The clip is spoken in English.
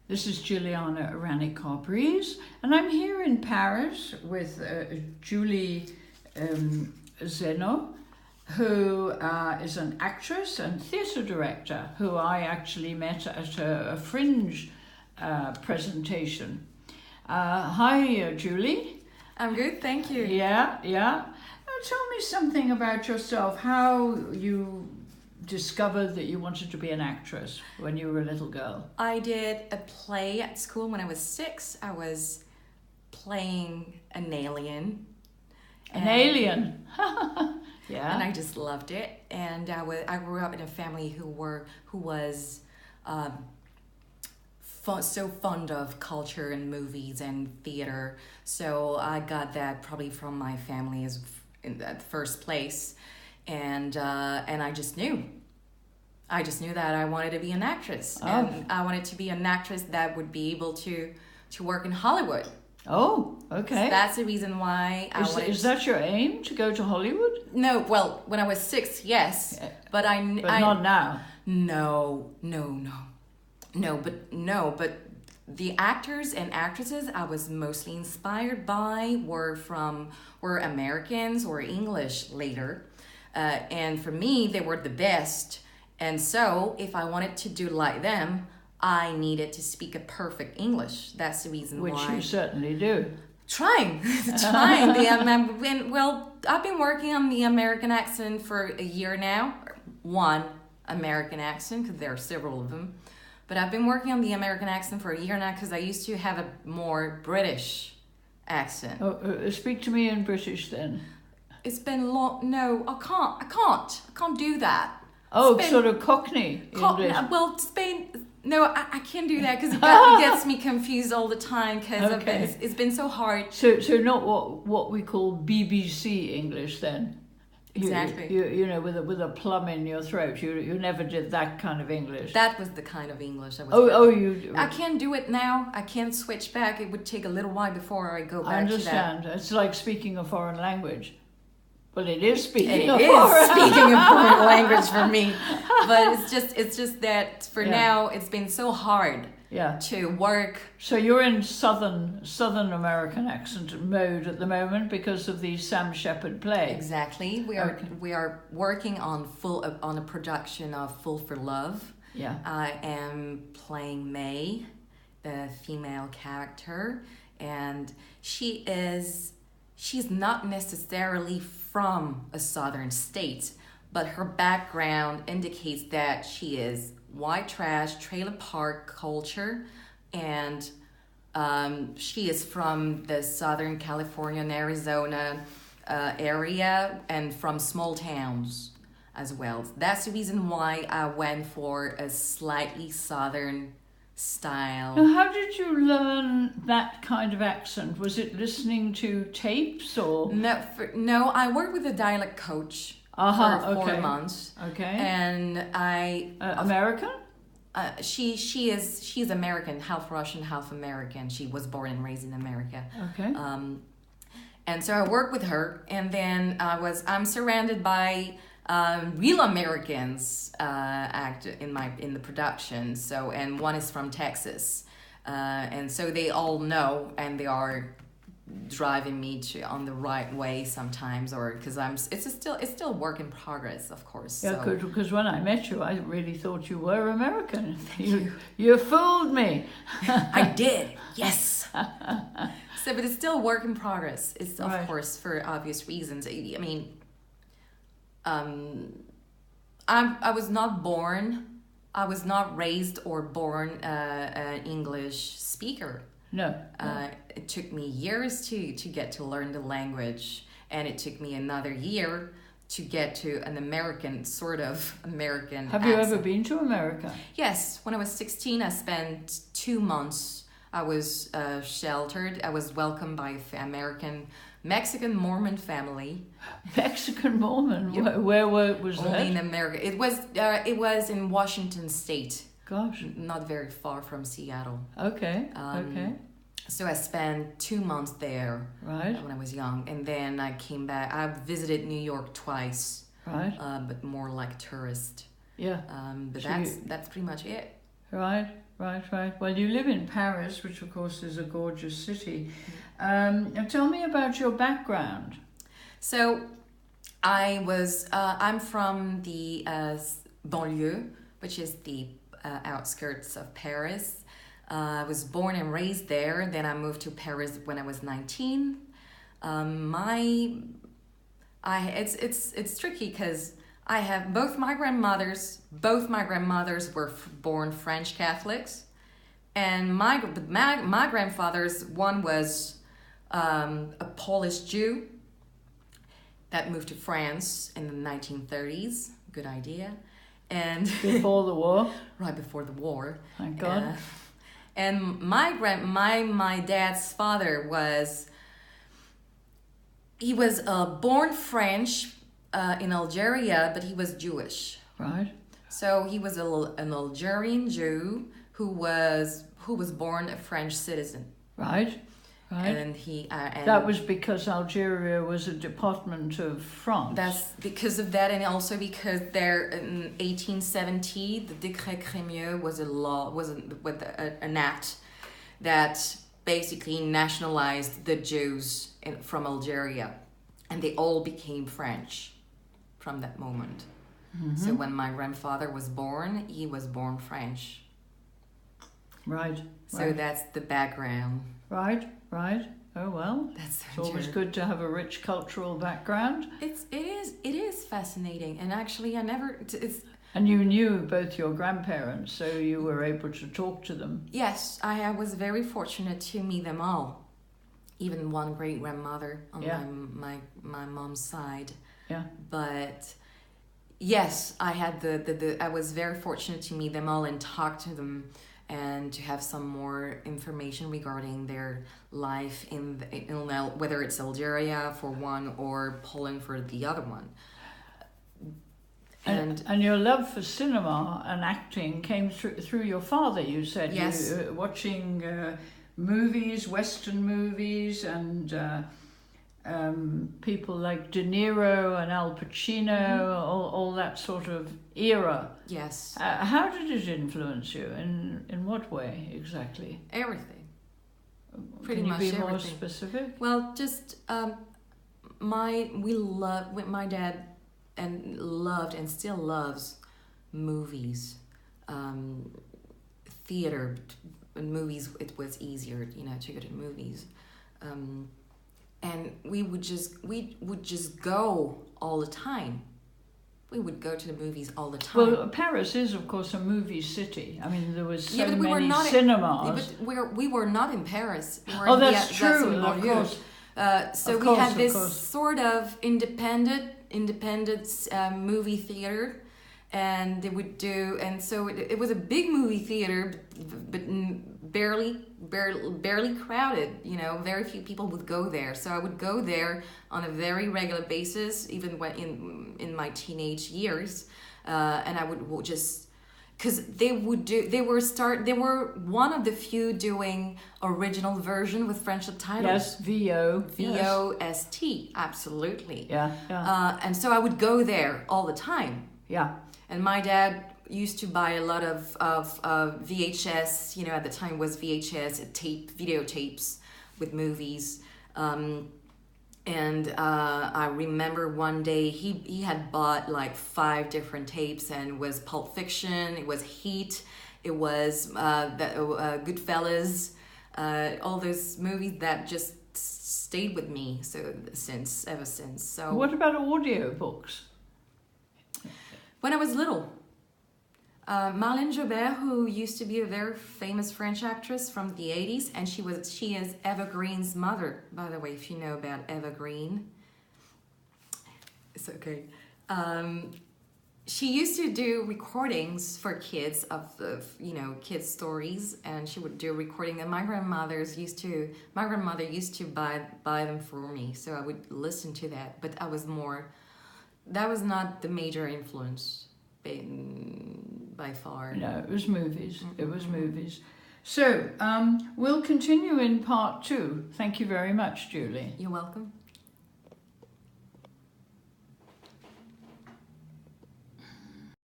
This is Jilliana Ranicar-Breese, and I'm here in Paris with Julie Zeno, who is an actress and theatre director, who I actually met at a Fringe presentation. Hi, Julie. I'm good, thank you. Yeah. Now, tell me something about yourself, how you discovered that you wanted to be an actress when you were a little girl. I did a play at school when I was 6. I was playing an alien. An alien? Yeah. And I just loved it. And I grew up in a family who was so fond of culture and movies and theater. So I got that probably from my family as in the first place. And I just knew that I wanted to be an actress. Oh. And I wanted to be an actress that would be able to work in Hollywood. Oh, okay. So that's the reason why Is that your aim, to go to Hollywood? No, well, when I was 6, yes. Yeah. But not now. No, but the actors and actresses I was mostly inspired by were Americans or English later. And for me, they were the best. And so if I wanted to do like them, I needed to speak a perfect English. That's the reason why. Which you certainly do. Trying. I've been working on the American accent for a year now. One American accent, because there are several of them. But I've been working on the American accent for a year now because I used to have a more British accent. Oh, speak to me in British then. It's been long. No, I can't do that. Oh, sort of Cockney English. Well, Spain. No, I can't do that because it gets me confused all the time because it's been so hard. So not what we call BBC English then. Exactly. You know, with a plum in your throat. You never did that kind of English. That was the kind of English I was. I can't do it now. I can't switch back. It would take a little while before I go back to that. I understand. It's like speaking a foreign language. Well, it is speaking a foreign language for me, but it's just that for now it's been so hard to work. So you're in southern American accent mode at the moment because of the Sam Shepard play. Exactly. We are working on a production of Full for Love. Yeah. I am playing May, the female character, and she's not necessarily from a southern state, but her background indicates that she is white trash, trailer park culture, and she is from the Southern California and Arizona area and from small towns as well. That's the reason why I went for a slightly southern style. Now, how did you learn that kind of accent? Was it listening to tapes or? No, I worked with a dialect coach for 4 months. Okay. And I American? She's American, half Russian, half American. She was born and raised in America. Okay. And so I worked with her, and then I'm surrounded by real Americans act in the production. So, and one is from Texas, and so they all know, and they are driving me on the right way sometimes, or because it's still work in progress, of course. Yeah, so. because when I met you, I really thought you were American. You fooled me. I did, yes. So, but it's still work in progress. It's of course for obvious reasons. I mean. I was not raised or born an English speaker. No. It took me years to get to learn the language, and it took me another year to get to an American accent. Have you ever been to America? Yes. When I was 16, I spent 2 months. I was sheltered. I was welcomed by an Mexican Mormon family. Mexican Mormon? Yep. Where was that? Only in America. It was in Washington State. Gosh. Not very far from Seattle. Okay. So I spent 2 months there. Right. When I was young. And then I came back. I visited New York twice. Right. But more like tourist. Yeah. But that's pretty much it. Right. right. Well, you live in Paris, which of course is a gorgeous city. Now tell me about your background. So I'm from the banlieue, which is the outskirts of Paris. I was born and raised there. Then I moved to Paris when I was 19. It's tricky because I have both my grandmothers. Both my grandmothers were born French Catholics, and my grandfather's one was a Polish Jew that moved to France in the 1930s. Good idea. And Before the war? Right before the war. Thank God. And my dad's father was born French in Algeria, but he was Jewish. Right. So he was an Algerian Jew who was born a French citizen. Right. And he that was because Algeria was a department of France. That's because of that, and also because there in 1870 the Décret Crémieux was a law, an act that basically nationalized the Jews from Algeria, and they all became French from that moment. Mm-hmm. So when my grandfather was born, he was born French. Right. So that's the background. Right. Oh well. That's it's always good to have a rich cultural background. It is fascinating, and actually And you knew both your grandparents, so you were able to talk to them. Yes, I was very fortunate to meet them all. Even one great grandmother on my mom's side. Yeah. But yes, I had I was very fortunate to meet them all and talk to them, and to have some more information regarding their life in whether it's Algeria for one or Poland for the other one. And your love for cinema and acting came through your father, you said. Yes. You, watching movies, Western movies, and people like De Niro and Al Pacino, all that sort of era. Yes. How did it influence you? In what way exactly? Everything. Pretty much everything. Can you be more specific? Well, just my dad loved and still loves movies, theater. In movies, it was easier, to go to movies. And we would just go all the time. We would go to the movies all the time. Well, Paris is, of course, a movie city. I mean, there was so but many cinemas. But we were not in Paris. We were that's true, of course. So we had this sort of independent movie theater, and they would do, and so it was a big movie theater, but barely crowded. Very few people would go there. So I would go there on a very regular basis, even when in my teenage years, and I would just, because they were one of the few doing original version with French subtitles. Yes, VOST, absolutely. Yeah. And so I would go there all the time. Yeah. And my dad used to buy a lot of VHS, at the time was VHS, videotapes with movies. And I remember one day he had bought like 5 different tapes, and it was Pulp Fiction, it was Heat, it was Goodfellas, all those movies that just stayed with me ever since. So what about audio books? When I was little, Marlène Jobert, who used to be a very famous French actress from the 80s, and she is Eva Green's mother, by the way, if you know about Eva Green. It's okay. She used to do recordings for kids of kids' stories, and she would do a recording, and my grandmother used to buy them for me, so I would listen to that, but that was not the major influence by far. No, it was movies. Mm-hmm. It was movies. So we'll continue in part 2. Thank you very much, Julie. You're welcome.